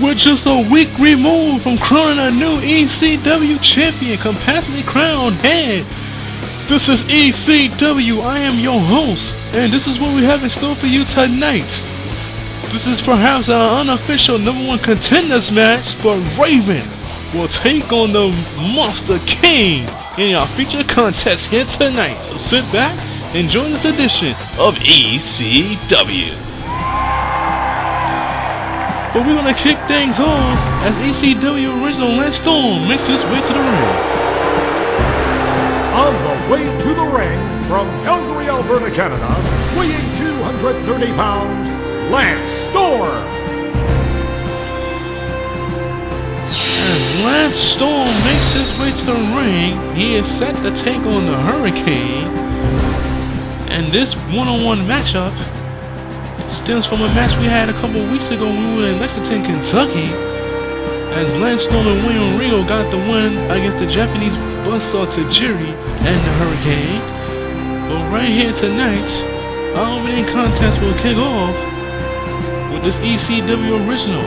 We're just a week removed from crowning a new ECW champion, completely crowned head. This is ECW, I am your host, and this is what we have in store for you tonight. This is perhaps our unofficial #1 contenders match, but Raven will take on the Monster King in our featured contest here tonight. So sit back and join this edition of ECW. But we're going to kick things off as ECW original Lance Storm makes his way to the ring. On the way to the ring from Calgary, Alberta, Canada, weighing 230 pounds, Lance Storm. As Lance Storm makes his way to the ring, he is set to take on the Hurricane. And this one-on-one matchup stems from a match we had a couple weeks ago when we were in Lexington, Kentucky, as Lance Storm and William Regal got the win against the Japanese buzzsaw Tajiri and the Hurricane. But right here tonight, our opening contest will kick off with this ECW original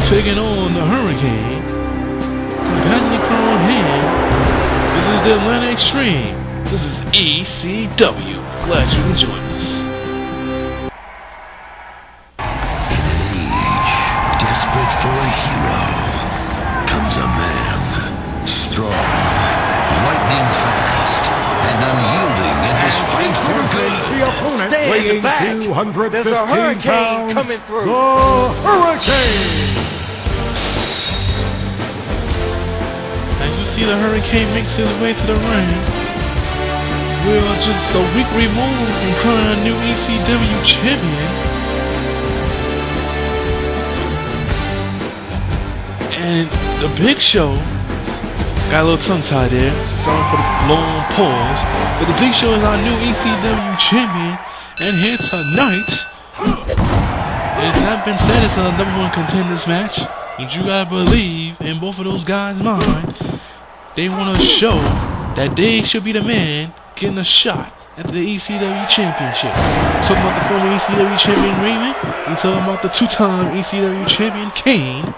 taking on the Hurricane. Completely crowned hand. This is the Atlanta Extreme. This is ECW. Glad you can join us. For a hero comes a man, strong, lightning fast, and unyielding in his fight for good. The opponent Stay in the weighing back. 215 There's a hurricane pounds, coming through. the Hurricane. As you see, the Hurricane makes his way to the ring. We're just a week removed from crowning a new ECW champion. And the Big Show got a little tongue-tied there. Sorry for the long pause. But the Big Show is our new ECW champion. And here tonight, it has not been said it's a #1 contenders match, but you gotta believe in both of those guys' mind. They want to show that they should be the man getting a shot at the ECW championship. Talking about the former ECW champion Raven. He's talking about the two-time ECW champion Kane.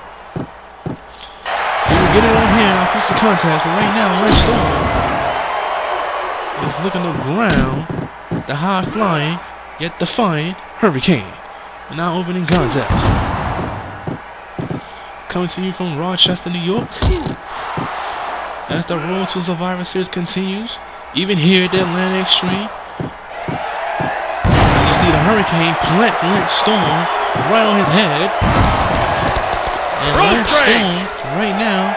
We'll get it on here and I'll push the contest, but right now, Lance Storm is looking to ground the high-flying, yet defiant Hurricane in our opening contest. Coming to you from Rochester, New York, as the Road to Survivor Series continues, even here at the Atlanta Extreme. As you see the Hurricane plant Lance Storm right on his head. And Lance Storm, right now,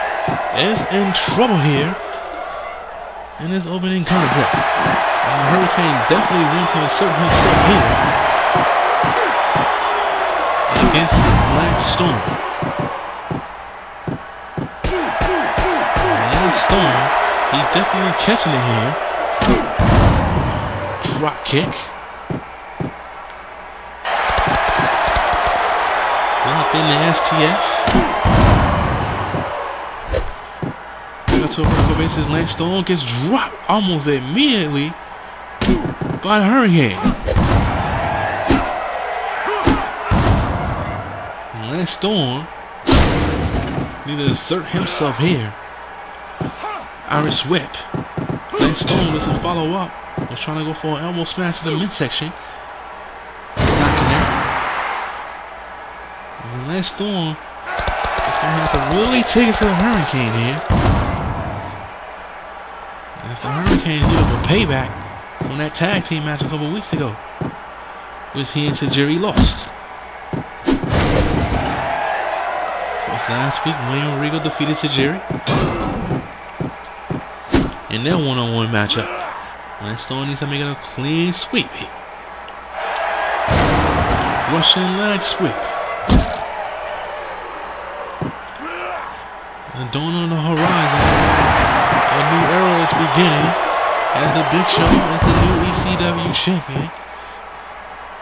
is in trouble here in this opening contest. And the Hurricane definitely wants to assert himself here against Lance Storm. And Lance Storm, he's definitely catching it here. Drop kick. Locked in the STF. To a vertical basis, Lance Storm gets dropped almost immediately by the Hurricane. Lance Storm needs to assert himself here. Irish whip. Lance Storm doesn't follow up. Was trying to go for an elbow smash to the midsection. Not connect. And Lance Storm is going to have to really take it to the Hurricane here. And if the Hurricane is looking for payback on that tag team match a couple weeks ago, which he and Tajiri lost. Because last week, William Regal defeated Tajiri in their one-on-one matchup. Lance Storm needs to make it a clean sweep here. Russian leg sweep. And dawn on the horizon. A new era is beginning as the Big Show is the new ECW champion.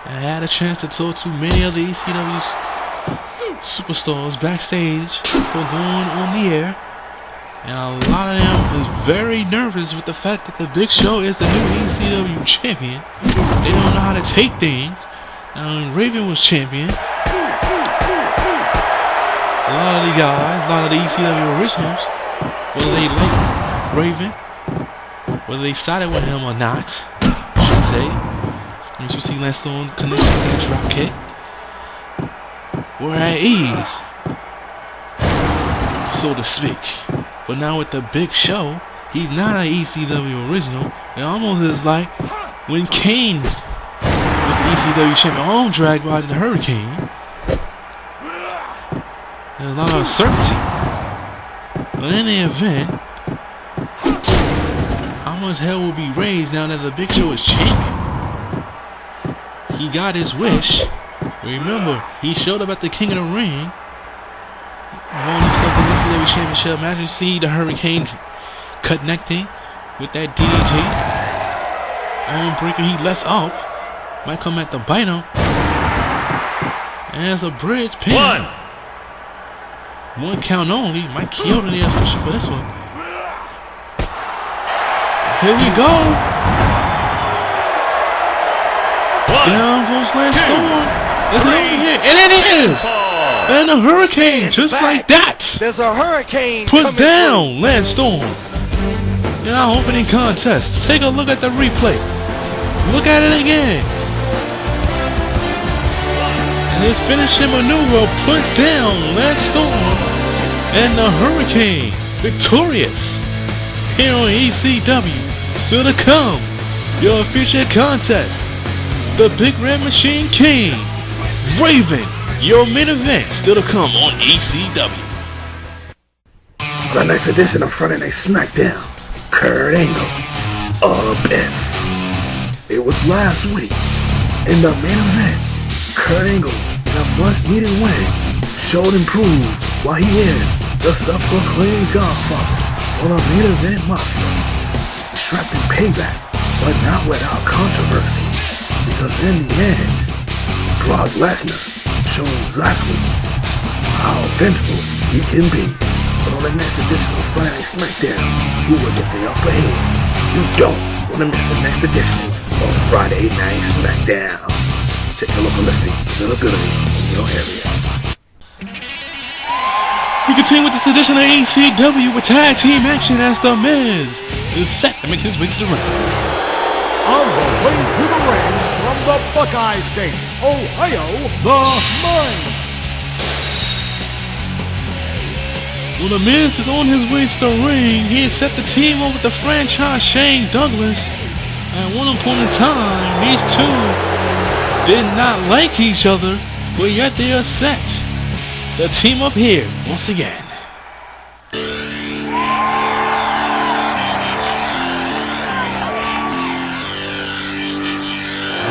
I had a chance to talk to many of the ECW's superstars backstage before going on the air. And a lot of them is very nervous with the fact that the Big Show is the new ECW champion. They don't know how to take things. Now when Raven was champion, a lot of the guys, a lot of the ECW originals, whether they like Raven, whether they started with him or not, I should say. As you see Lance Storm connected to the drop kick. We're at ease, so to speak. But now with the Big Show, he's not an ECW original. It almost is like when Kane was the ECW champion, all dragged by the Hurricane. There's a lot of uncertainty. But in the event, how much hell will be raised now that the Big Show is champion? He got his wish. Remember, he showed up at the King of the Ring. Won himself the ECW Championship match. You see the Hurricane connecting with that DDT. Iron Breaker, he lets off. Might come at the bite him. And there's a bridge pin. One count only. Might kill the official for this one. Here we go. Down goes Lance Storm. It's over here. And it is. And the Hurricane, just like that. There's a hurricane. Put down Lance Storm. In our opening contest. Take a look at the replay. Look at it again. And his finishing maneuver puts down Lance Storm and the Hurricane. Victorious. Here on ECW. Still to come. Your future contest. The Big Red Machine Kane. Raven. Your main event. Still to come on ECW. The next edition of Friday Night SmackDown. Kurt Angle. Abyss. It was last week. In the main event, Kurt Angle, in a much-needed win, showed and proved why he is the self-proclaimed Godfather on a main event mafia. Extracting payback, but not without controversy. Because in the end, Brock Lesnar showed exactly how vengeful he can be. But on the next edition of Friday Night SmackDown, who will get the upper hand? You don't want to miss the next edition of Friday Night SmackDown. Check your local listings for the good in your area. We continue with this edition of ECW with tag team action as The Miz is set to make his way to the ring. On the way to the ring from the Buckeye State, Ohio, the Mind. When The Miz is on his way to the ring, he has set the team up with the franchise Shane Douglas. At one point in time, these two did not like each other, but yet they are set. The team up here once again.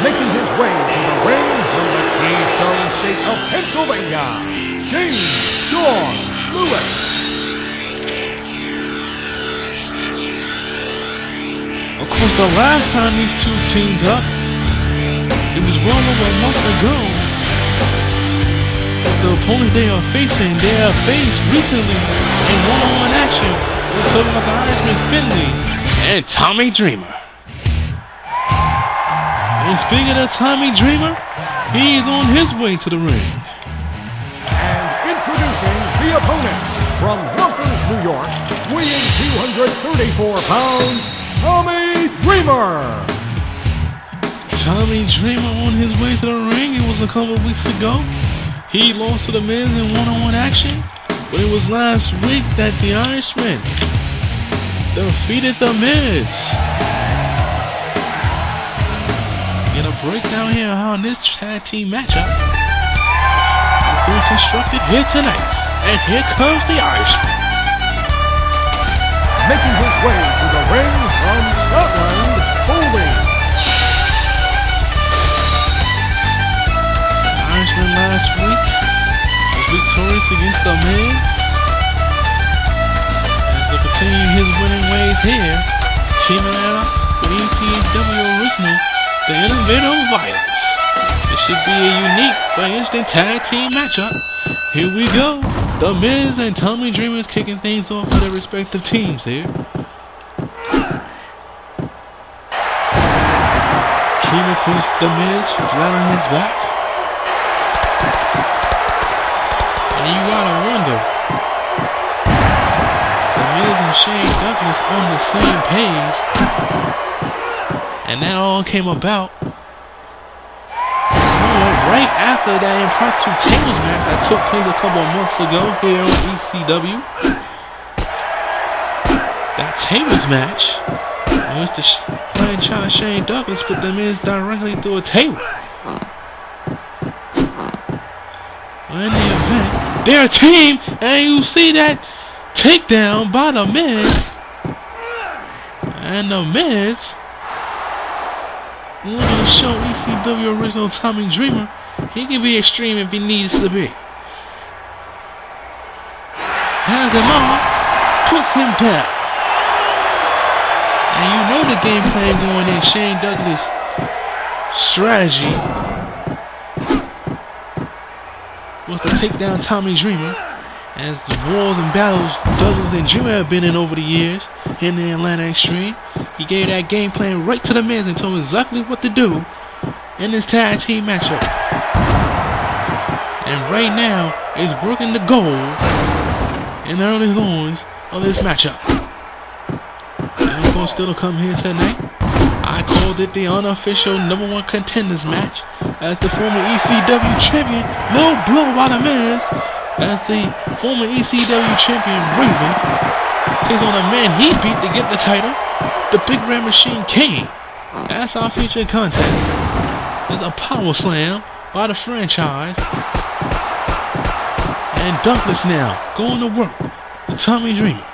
Making his way to the ring from the Keystone State of Pennsylvania, James Shawn Lewis. Of course, the last time these two teamed up, it was well over a month ago. But the opponents they are faced recently in one-on-one action. We're talking about the Irishman Finlay and Tommy Dreamer. And speaking of Tommy Dreamer, he's on his way to the ring. And introducing the opponents from Yonkers, New York, weighing 234 pounds, Tommy Dreamer. Tommy Dreamer on his way to the ring. It was a couple of weeks ago. He lost to The Miz in one-on-one action. But it was last week that the Irishman defeated The Miz. Get a breakdown here of how this tag team matchup is being constructed here tonight. And here comes the Irishman. Making his way to the ring from Scotland, Foley. The Irishman last week was victorious against The Miz. As to continue his winning ways here, teaming up with ECW original, the Innovator of Violence. It should be a unique but interesting tag team matchup. Here we go. The Miz and Tommy Dreamer is kicking things off for their respective teams here. Dreamer puts The Miz flat on his back. And you gotta wonder, longer. The Miz and Shane Douglas on the same page. And that all came about right after that impromptu tables match that took place a couple of months ago here on ECW. That tables match, in which the playing China Shane Douglas put the Miz directly through a table. In the event, they're a team, and you see that takedown by the Miz. And the Miz, wanting to show ECW original Tommy Dreamer, he can be extreme if he needs to be. Has him on, puts him down. And you know the game plan going in. Shane Douglas' strategy was to take down Tommy Dreamer. As the wars and battles Douglas and Dreamer have been in over the years in the Atlanta Extreme, he gave that game plan right to the Miz and told him exactly what to do in this tag team matchup. And right now, it's working the goal in the early goings of this matchup. And of course, still to come here tonight, I called it the unofficial #1 contenders match as the former ECW champion, low blow by the Miz, as the former ECW champion Raven takes on a man he beat to get the title, the Big Red Machine Kane. That's our featured contest. There's a power slam by the franchise. And Douglas now going to work with Tommy Dreamer.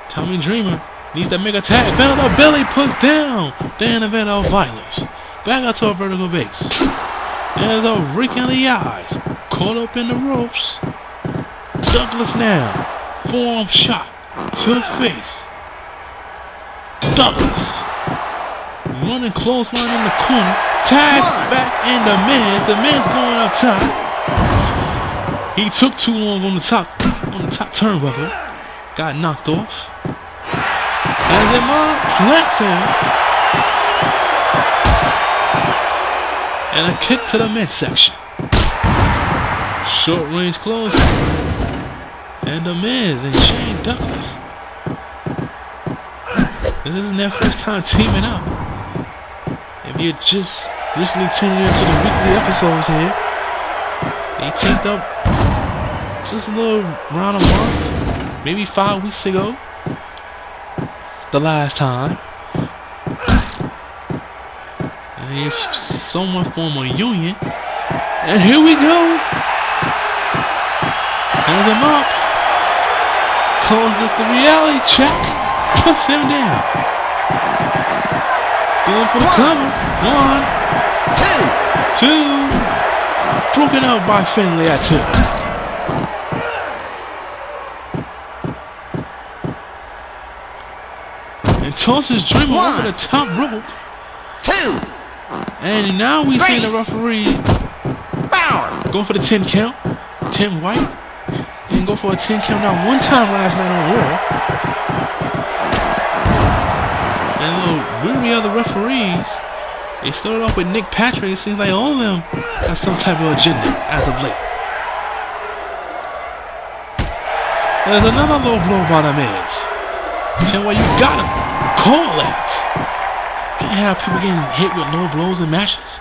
Tommy Dreamer needs to make a tag. Bell to belly puts down the event of violence. Back out to a vertical base. There's a rake in the eyes. Caught up in the ropes. Douglas now. Forearm shot to the face. Douglas running clothesline in the corner. Tag back in the Miz. The Miz going up top. He took too long on the top turnbuckle. Got knocked off. As him on plants him. And a kick to the midsection. Short range close. And the Miz and Shane Douglas. This isn't their first time teaming up. If you're just recently tuning into the weekly episodes here, they teamed up just a little around a month, maybe 5 weeks ago. The last time. And they somewhat form a union. And here we go. Hands him up. Calls this the reality check. Puts him down. Going for the cover. 1, 2. Broken out by Finlay at 2. And tosses Dreamer over the top rope. 2. And now we see the referee go for the 10 count. Tim White. And go for a 10 count now one time last night on Raw. And a little weary other referees. They started off with Nick Patrick. It seems like all of them have some type of agenda as of late. There's another low blow by the Miz. Tell what you got him. Call it. Can't have people getting hit with low blows in matches.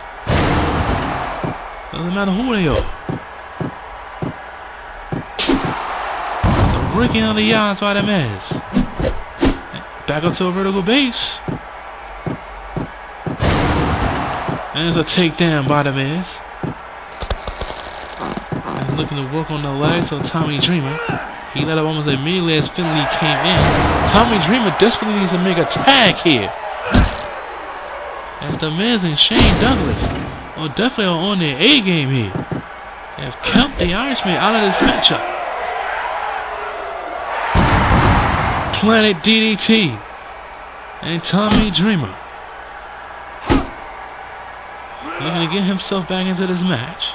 Doesn't matter who they are. The breaking of the odds by the Miz. Back up to a vertical base. And there's a takedown by the Miz. And looking to work on the legs of Tommy Dreamer. He let up almost immediately as Finlay came in. Tommy Dreamer desperately needs to make a tag here. As the Miz and Shane Douglas are definitely on their A game here. They have kept the Irishman out of this matchup. Planet DDT and Tommy Dreamer looking to get himself back into this match.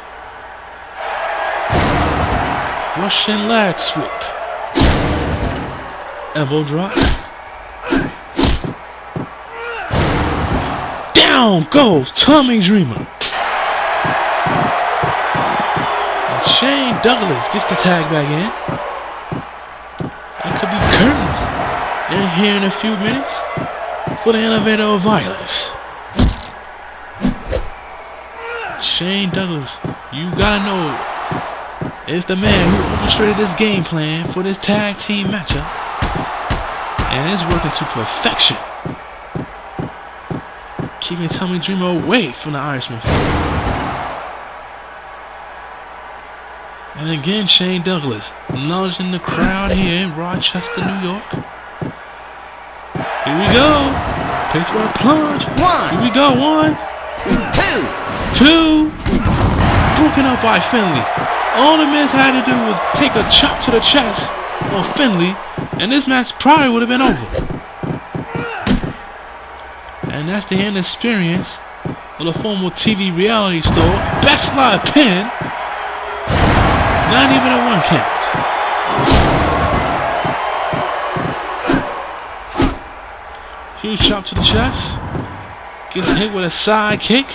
Russian leg sweep. Elbow drop. Down goes Tommy Dreamer. And Shane Douglas gets the tag back in. It could be curtains in here in a few minutes for the elevator of violence. Shane Douglas, you gotta know, is the man who orchestrated this game plan for this tag team matchup, and it's working to perfection, keeping Tommy Dreamer away from the Irishman. And again, Shane Douglas, acknowledging the crowd here in Rochester, New York. Here we go. Pittsburgh plunge. Here we go. 1, 2. Broken up by Finlay. All the Miz had to do was take a chop to the chest on Finlay, and this match probably would have been over. And that's the end experience of the former TV reality store. Best slide pin. Not even a 1 count. Huge chop to the chest. Gets hit with a side kick.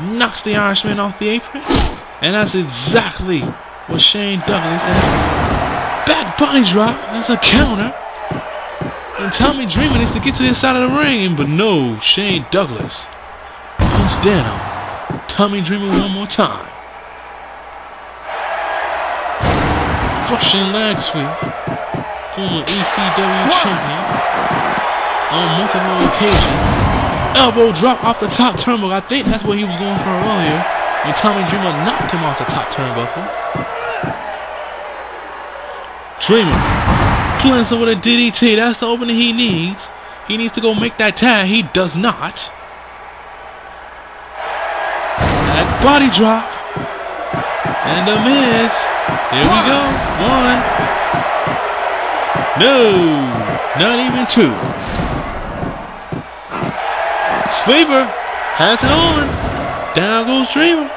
Knocks the Irishman off the apron. And that's exactly what Shane Douglas and back body drop. That's a counter. And Tommy Dreamer needs to get to his side of the ring. But no, Shane Douglas punch down Tommy Dreamer one more time. Russian leg sweep. Former ECW champion on multiple occasions. Elbow drop off the top turnbuckle. I think that's what he was going for earlier when Tommy Dreamer knocked him off the top turnbuckle. Dreamer cleansing with a DDT. That's the opening he needs. He needs to go make that tag. He does not. That body drop. And the Miz. Here we go. 1. No. Not even 2. Sleeper has it on. Down goes Dreamer.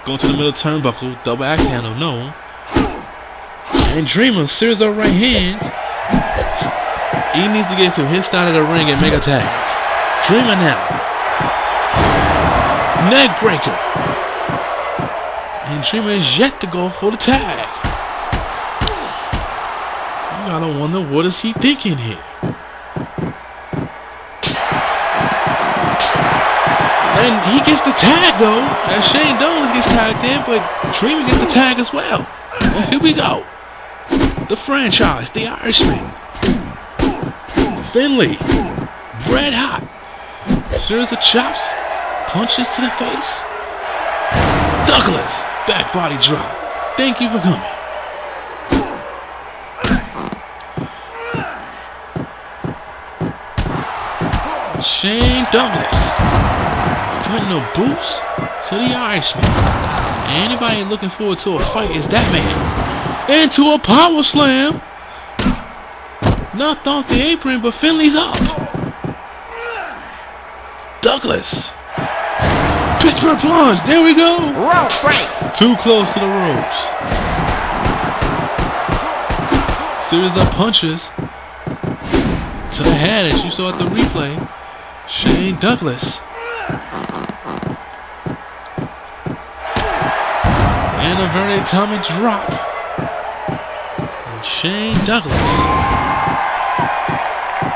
Going to the middle turnbuckle. Double axe handle. No. And Dreamer series of right hands. He needs to get to his side of the ring and make a tag. Dreamer now. Neck breaker. And Dreamer is yet to go for the tag. You gotta wonder, what is he thinking here? And he gets the tag though. And Shane Douglas gets tagged in, but Dreamer gets the tag as well. And here we go. The franchise, the Irishman. Finlay. Red hot. Series of chops. Punches to the face. Douglas. Back body drop. Thank you for coming. Shane Douglas. Putting the boots to the Irishman. Anybody looking forward to a fight is that man. Into a power slam. Knocked off the apron, but Finlay's up. Douglas. Pittsburgh plunge. There we go. Rope break. Too close to the ropes. Series of punches to the head, as you saw at the replay. Shane Douglas. And a very Tommy drop. And Shane Douglas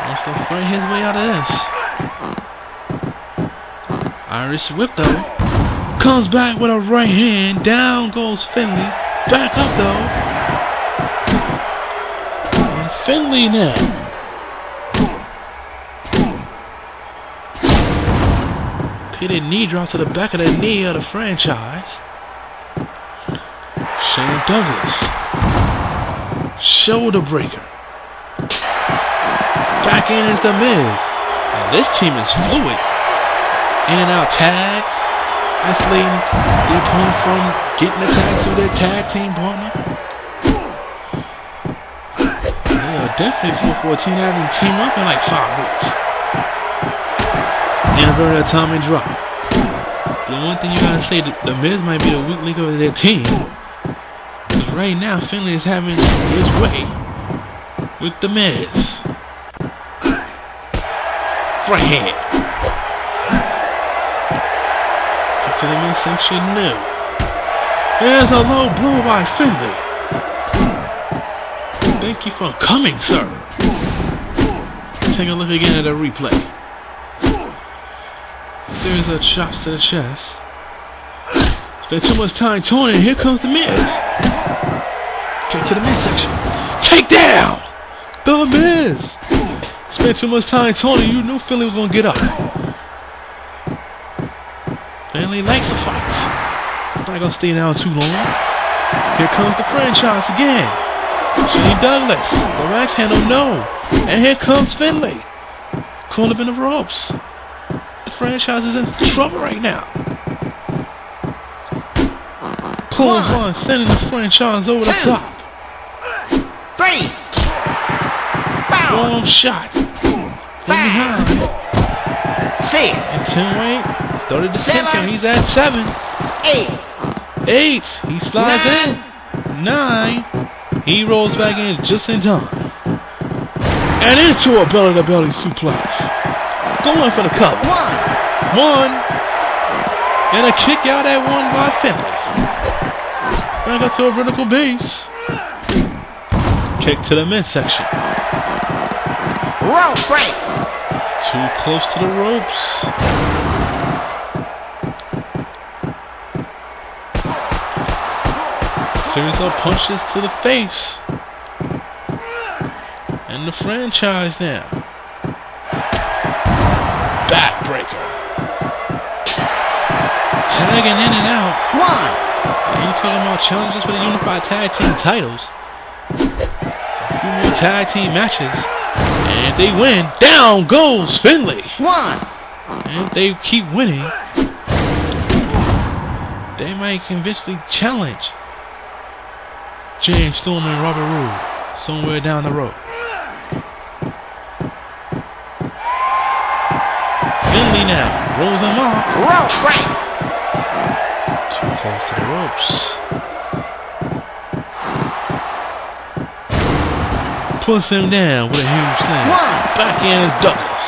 wants to fight his way out of this. Irish whip though. Comes back with a right hand. Down goes Finlay. Back up though. And Finlay now. Pitted knee drop to the back of the knee of the franchise. Shane Douglas. Shoulder breaker. Back in is the Miz. And this team is fluid. In and out tags. Isolating the opponent from getting attached to their tag team partner. They are definitely 414 having team up in like 5 weeks. Inverted Tommy drop. The one thing you gotta say, the Miz might be the weak link of their team. Because right now, Finlay is having his way with the Miz. Right hand. to the midsection, no. There's a low blow by Finlay. Thank you for coming, sir. Take a look again at the replay. There's a chops to the chest. Spent too much time toning. Here comes the Miz. Kick to the midsection. Take down! The Miz! Spent too much time toning. You knew Finlay was going to get up. Finlay likes a fight. Not going to stay down too long. Here comes the franchise again. Shane Douglas. The axe handle, no. And here comes Finlay. Caught up in the ropes. The franchise is in trouble right now. Kozlov sending the franchise over the top. 3. Long shot. From behind. 6. And 10 weight. Started the 10 count. He's at 7. 8. He slides in. 9. He rolls back in just in time. And into a belly-to-belly suplex. Going for the cover. 1. And a kick out at 1 by Finlay. Back up to a vertical base. Kick to the midsection. Rope break. Too close to the ropes. Series of punches to the face. And the franchise now. Backbreaker. Tagging in and out. 1. And you talking about challenges for the Unified Tag Team titles. A few more tag team matches. And they win. Down goes Finlay. 1. And if they keep winning, they might eventually challenge James Storm and Robert Roode somewhere down the road. Finlay now rolls him off. Rope break. Too close to the ropes. Puts him down with a huge slam. 1. Back in is Douglas.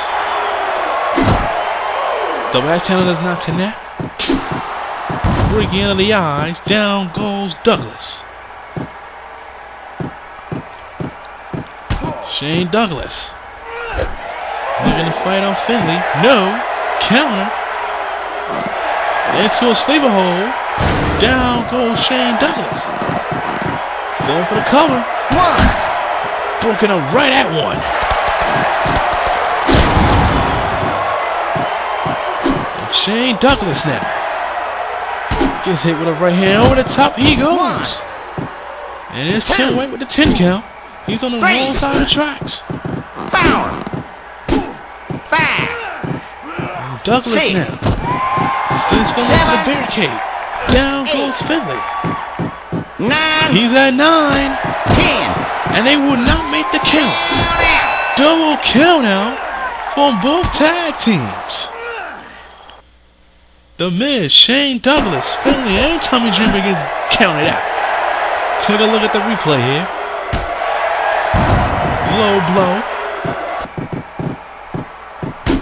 The last handle does not connect. Breaking out of the eyes. Down goes Douglas. Shane Douglas. Looking to fight off Finlay. No. Counter. Into a sleeper hold. Down goes Shane Douglas. Going for the cover. 1. Broken up right at 1. And Shane Douglas now. Gets hit with a right hand over the top. He goes. And it's 10 weight with the 10 count. He's on the wrong side of the tracks. 4. 5. And Douglas now. Sends Finlay to the barricade. Down goes Finlay. 9. He's at 9. 10. And they will not make the count. Double count out from both tag teams. The Miz, Shane Douglas, Finlay, and Tommy Dreamer gets counted out. Take a look at the replay here. Low blow.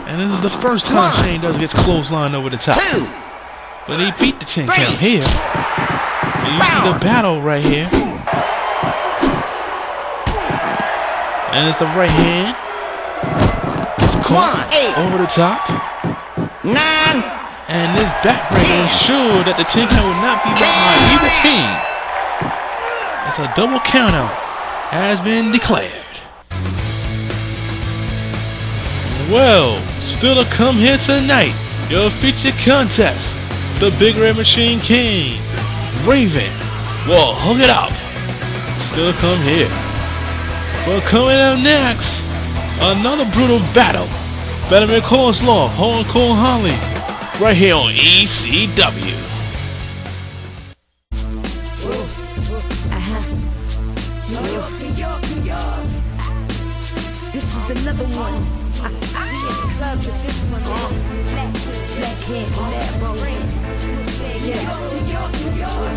And this is the first time Shane Douglas gets clotheslined over the top. 2. But he beat the 10 count here. And you see the battle right here. And it's the right hand. It's caught over the top. 9. And this backbreaker ensured that the 10 count would not be met by either team. It's a double countout has been declared. Well, still to come here tonight, your featured contest, the Big Red Machine Kane, Raven, will hook it up. Still to come here. Well, coming up next, another brutal battle. Vladimir Kozlov, Hardcore Holly, right here on ECW. This is another one. We in the club with this one. Black head, black roll. New York.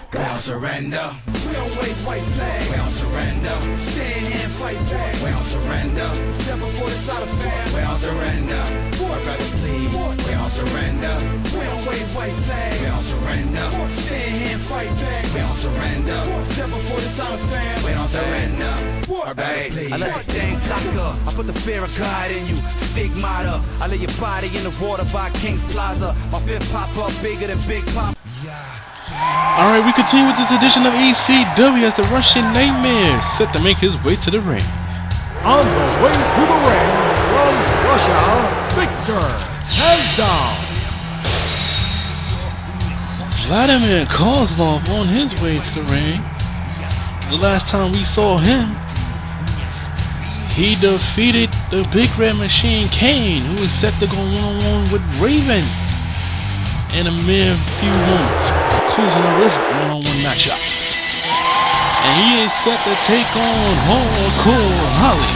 Girl, surrender. We don't wave white flag. We don't surrender. Stand here and fight back. We don't surrender. Step before the side of fam. We don't surrender. War brother please. We don't surrender. We don't wave white flag. We don't surrender. Stand here and fight back. We don't surrender. Step before the side of fam. We don't surrender. War brother please. I let the thing cock up. I put the fear of God in you. Stigmata. I lay your body in the water by King's Plaza. My fifth pop up bigger than Big Pop. Alright, we continue with this edition of ECW as the Russian Nightmare set to make his way to the ring. On the way to the ring from Russia, Victor Handown. Vladimir Kozlov on his way to the ring. The last time we saw him, he defeated the Big Red Machine Kane, who is set to go one-on-one with Raven in a mere few moments, closing this one-on-one matchup. And he is set to take on Hardcore Holly.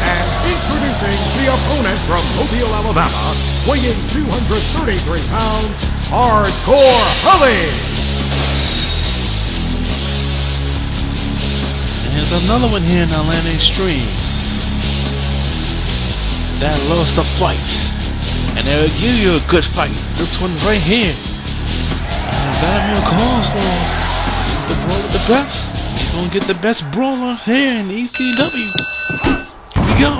And introducing the opponent from Mobile, Alabama, weighing 233 pounds, Hardcore Holly. There's another one here in Atlanta Extreme that loves to fight, and they'll give you a good fight. This one right here, Vladimir Kozlov, the brawler with the best. He's gonna get the best brawler here in ECW. Here we go.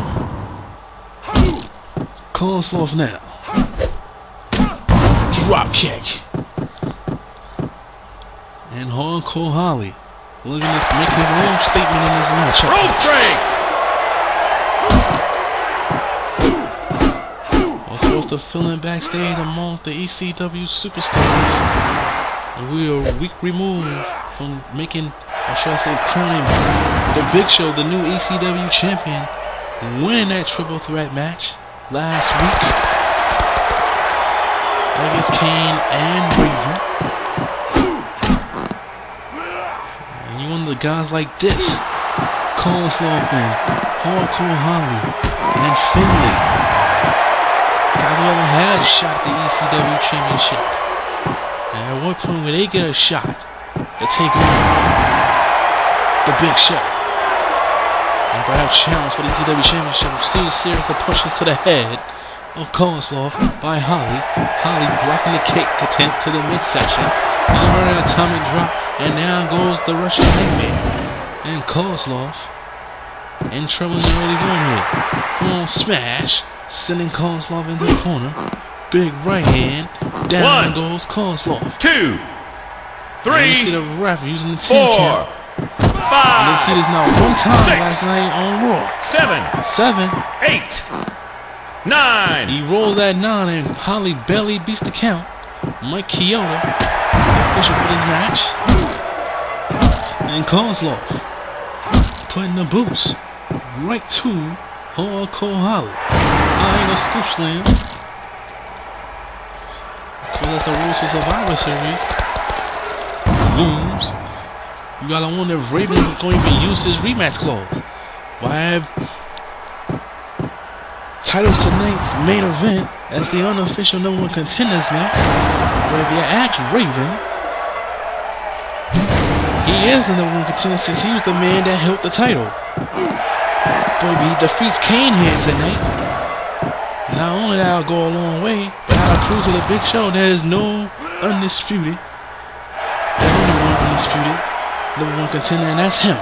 Kozlov now. Drop kick. And Hardcore Holly looking to make his own statement in this matchup. Rope break! Also, the feeling backstage among the ECW superstars. And we are a week removed from making, or should I say, crowning the Big Show, the new ECW champion, win that triple threat match last week against Kane and Raven. One of the guys like this, Kozlov and Hardcore Holly and Finlay, guys who haven't had a shot at the ECW championship. And at what point will they get a shot to take on the Big Show and perhaps challenge for the ECW championship? See a series of pushes to the head of Kozlov by Holly. Holly blocking the kick attempt to the midsection. Another atomic drop. And now goes the Russian Nightmare. And Kozlov in trouble in the early going here. Come on, smash. Sending Kozlov into the corner. Big right hand. Down goes Kozlov. 2, 3, and you see the ref using the 4, 5. And they see this now one time 6, last night on Raw. 7, 7. 8, 9. He rolled that 9 and Holly barely beats the count. Mike Chioda, official for this match. And Kozlov putting the boots right to Hardcore Holly. Ain't a scoop slam. So that's the rules for Survivor Series. Booms. You gotta wonder if Raven is going to even use his rematch clause. Why have titles tonight's main event as the unofficial number 1 contenders match? But if you ask Raven, he is the number 1 contender since he was the man that held the title. But if he defeats Kane here tonight, not only that'll go a long way, but that'll prove to the Big Show there is no undisputed. There's only one undisputed number 1 contender, and that's him.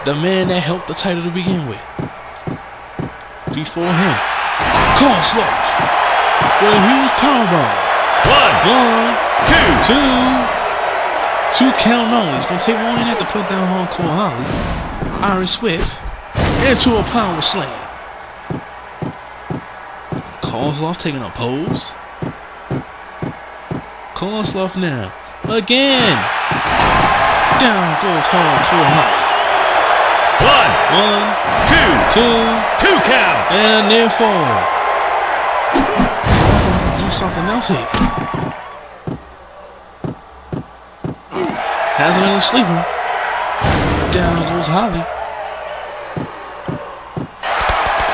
The man that held the title to begin with. Before him, Kozlov with a huge powerbomb. 1, 2, 2 count only. He's gonna take one in to put down Hardcore Holly. Iron Swift into a power slam. Kozlov taking a pose. Kozlov now again. Down goes Hardcore Holly. 1, 2 count. And a near fall. Do something else here. Has him in a sleeper. Down goes Holly.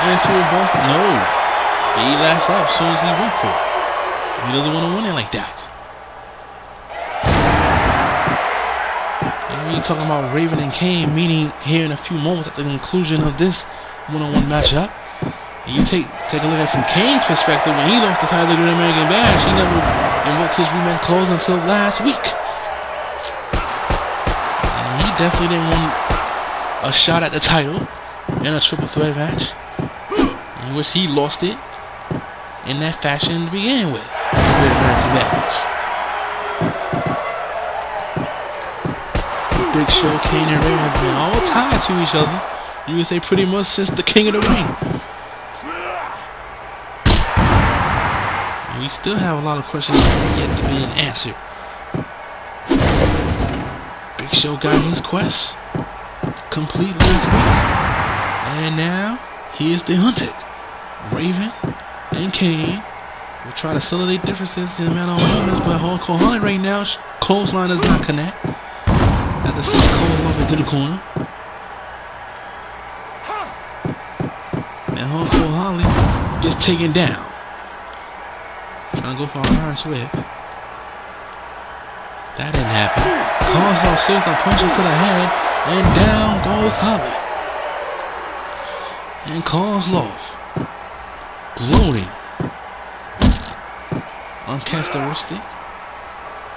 Into a bust. No. He lacks up as soon as he went for it. He doesn't want to win it like that. We talking about Raven and Kane meeting here in a few moments at the conclusion of this one-on-one matchup. And you take a look at it from Kane's perspective. When he lost the title to the Great American Bash, he never invoked his rematch clause until last week. And he definitely didn't want a shot at the title in a triple threat match, in which he lost it in that fashion to begin with. The Great American Bash. Big Show, Kane, and Raven have been all tied to each other. You can say pretty much since the King of the Ring. And we still have a lot of questions yet to be answered. Big Show got his quest complete last week. And now, he is the hunted. Raven and Kane will try to settle their differences in a matter of moments, but Kozlov right now, Kozlov does not connect. At the six, Kozlov into the corner. And Kozlov gets taken down. Trying to go for a iron whip. That didn't happen. Kozlov saves the punches to the head, and down goes Holly. And Kozlov, gloating, uncharacteristic.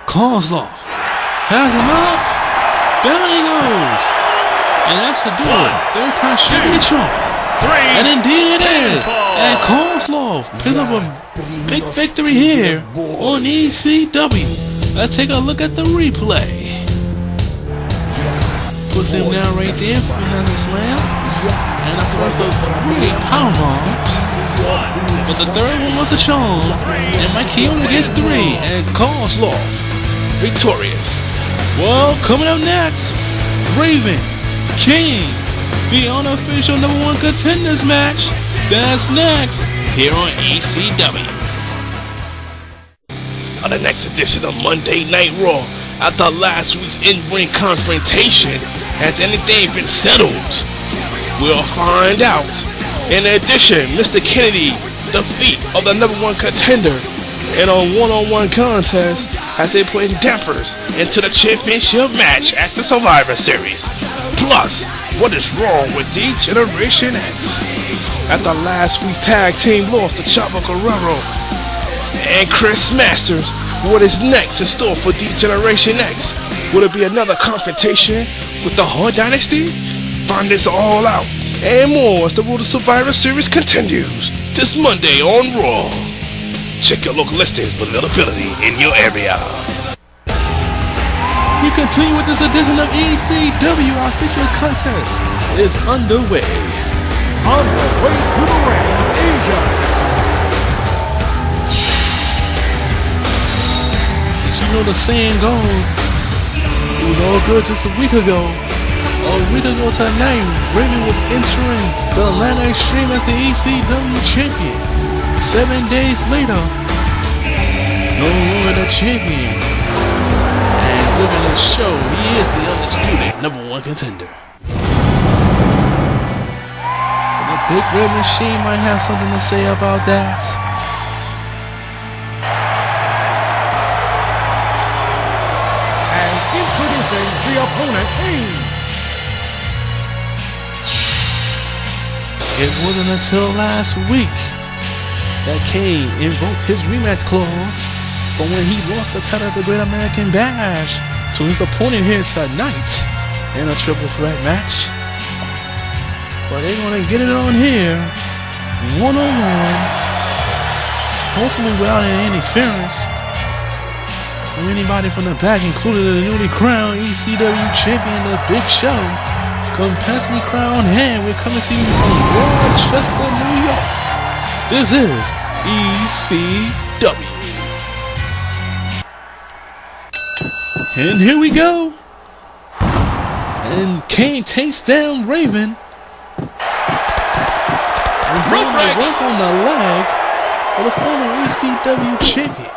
Kozlov has him up. Down he goes. And that's the duel. Third time should be the trump. And indeed it is. And Kozlov picks up a big victory here on ECW. Let's take a look at the replay. Puts him down right there for another slam. And of course the three powerbomb. But the third one was the charm. And Mikey only gets three. And Kozlov victorious. Well, coming up next, Raven, Kane, the unofficial #1 contenders match. That's next here on ECW. On the next edition of Monday Night Raw, after last week's in-ring confrontation, has anything been settled? We'll find out. In addition, Mr. Kennedy, defeat of the #1 contender in a one-on-one contest, as they put dampers into the championship match at the Survivor Series. Plus, what is wrong with D-Generation X? After last week's tag team loss to Chavo Guerrero and Chris Masters, what is next in store for D-Generation X? Will it be another confrontation with the Hart Dynasty? Find this all out and more as the Road to Survivor Series continues this Monday on Raw. Check your local listings for availability in your area. We continue with this edition of ECW. Our official contest is underway. On the way to the ring, Asia. As you know, the saying goes, it was all good just a week ago. A week ago tonight, Raven was entering the Atlanta Extreme as the ECW champion. 7 days later, no longer the champion. And looking to show he is the undisputed #1 contender. And the Big Red Machine might have something to say about that. And introducing the opponent, Kane. It wasn't until last week that Kane invoked his rematch clause for when he lost the title of the Great American Bash to his opponent here tonight in a triple threat match. But they're gonna get it on here, one-on-one, hopefully without any interference from anybody from the back, including the newly crowned ECW champion, the Big Show. Completely crowned hand. We're coming to you from Rochester, New York. This is ECW. And here we go. And Kane takes down Raven. And doing the work on the leg of the former ECW champion.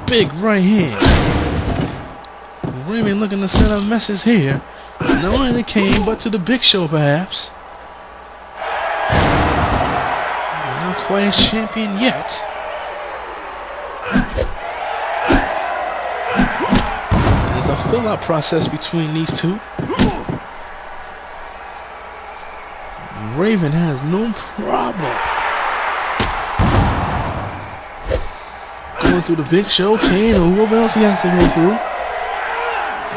Big right hand. Raven looking to send a message here. Not only to Kane, but to the Big Show, perhaps. Not quite a champion yet. There's a fill-out process between these two. Raven has no problem going through the Big Show, Kane, or whoever else he has to go through.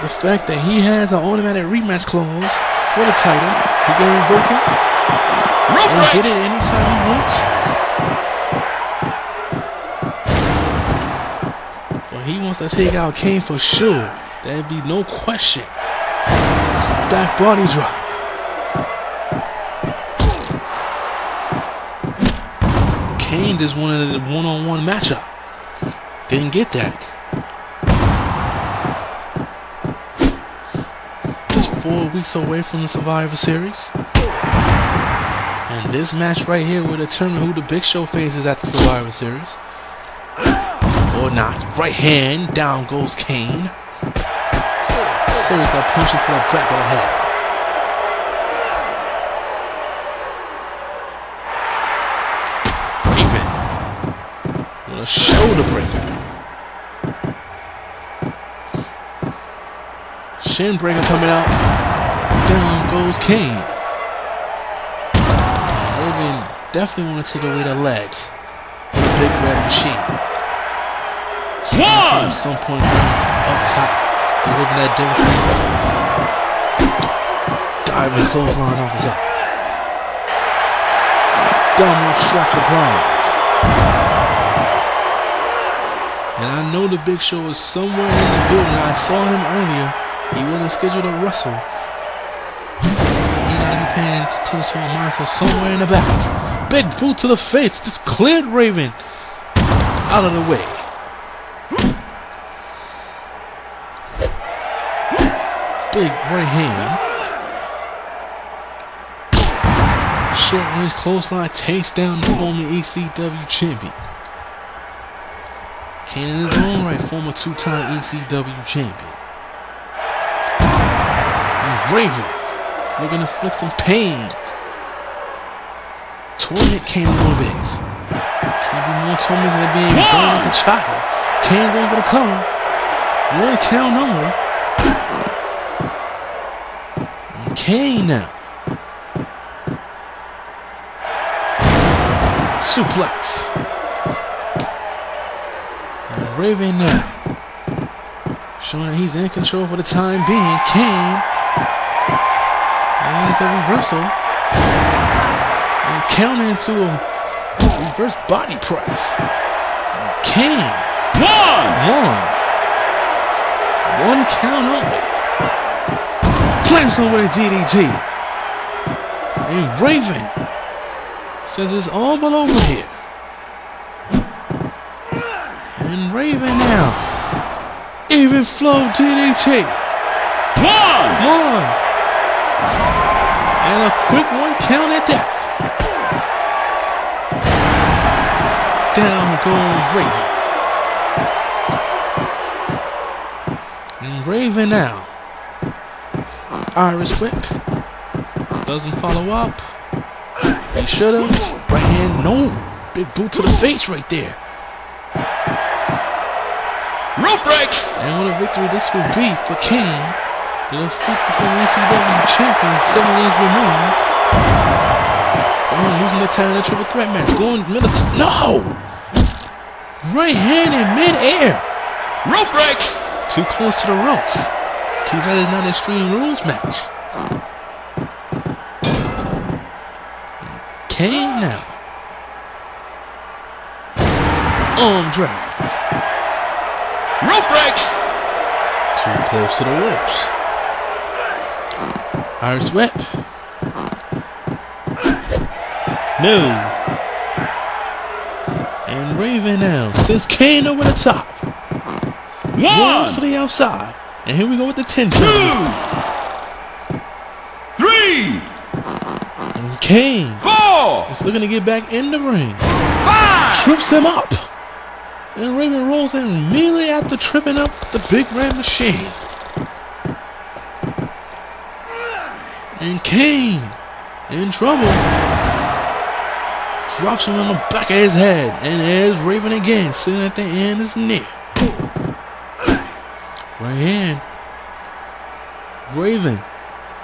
The fact that he has an automatic rematch clause for the title, he can invoke it and get it anytime he wants. But he wants to take out Kane for sure. There'd be no question. Back body drop. Kane just wanted a one-on-one matchup. Didn't get that. Just 4 weeks away from the Survivor Series. And this match right here will determine who the Big Show faces at the Survivor Series. Or not. Right hand, down goes Kane. Series of punches to the back of the head. Raven with a shoulder breaker. Shin breaker coming out. Down goes Kane. Raven definitely want to take away the legs of the Big Red Machine. At some point up top, delivering that devastating diving clothesline off the top. Double structure plunge. And I know the Big Show is somewhere in the building. I saw him earlier. He wasn't scheduled to wrestle. He gotta be paying attention to a monster somewhere in the back. Big boot to the face. Just cleared Raven out of the way. Big right hand. Short range clothesline takes down the former ECW champion. Kane in his own right, former 2-time ECW champion. Raven looking to inflict some pain. Torment Kane a little bit. Can't be more torment than being burned like a child. Kane going for the cover. 1 count only. And Kane now. Suplex. And Raven now. Showing that he's in control for the time being. Kane. And it's a reversal. And counter into a reverse body press. Kane. One count only. Plants over the DDT. And Raven says it's all but over here. And Raven now. Even flow DDT. One. And a quick 1 count at that. Down goes Raven. And Raven now. Irish whip. Doesn't follow up. He should have. Right hand, no. Big boot to the face right there. Rope break. And what a victory this will be for Kane. The former ECW champion, 7 years removed. Losing the title in a triple threat match. Going minutes. No! Right hand in mid-air. Rope break. Too close to the ropes. Too bad it's not an Extreme Rules match. Kane now. Arm drag. Rope break. Too close to the ropes. Irish whip. No. And Raven now sends Kane over the top. Rolls to the outside. And here we go with the 10 count. 2, 3, And Kane 4, is looking to get back in the ring. 5. Trips him up. And Raven rolls in immediately after tripping up the Big Red Machine. And Kane in trouble. Drops him on the back of his head. And there's Raven again, sitting at the end of his knee. Right hand. Raven.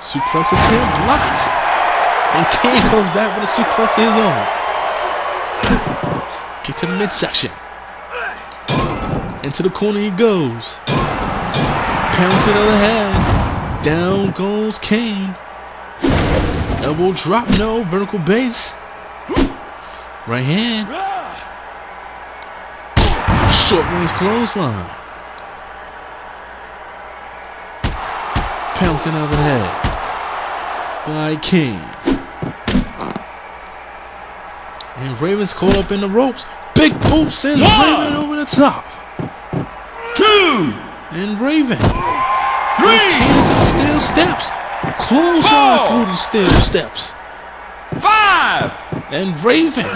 Suplex attempt blocked. And Kane comes back with a suplex of his own. Kick to the midsection. Into the corner he goes. Pounds to the other head. Down goes Kane. Elbow drop, no. Vertical base. Right hand. Short range clothesline. Pounds to the other head. By Kane. And Raven's caught up in the ropes. Big boot sends Raven over the top. 2. And Raven. 3. Into the steel steps. Clothesline through the steel steps. 5. And Raven. 6.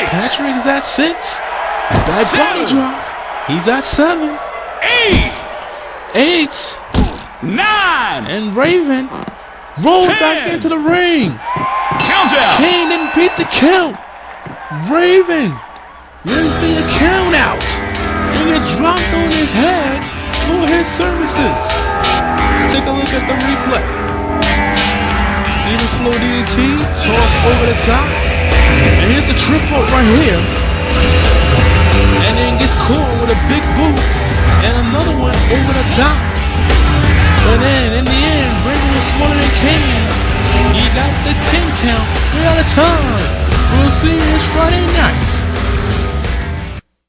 Patrick is at 6. That body drop. He's at 7. 8. 8. 9. And Raven rolls 10. back into the ring. Countdown. Kane didn't beat the count. Raven wins the count out and gets dropped on his head for his services. Let's take a look at the replay. Even floor DDT, toss over the top. And here's the triple right here. And then gets caught with a big boot and another one over the top. But then in the end, Raven was smaller than Kane. He got the 10 count. We're out of time. We'll see you this Friday night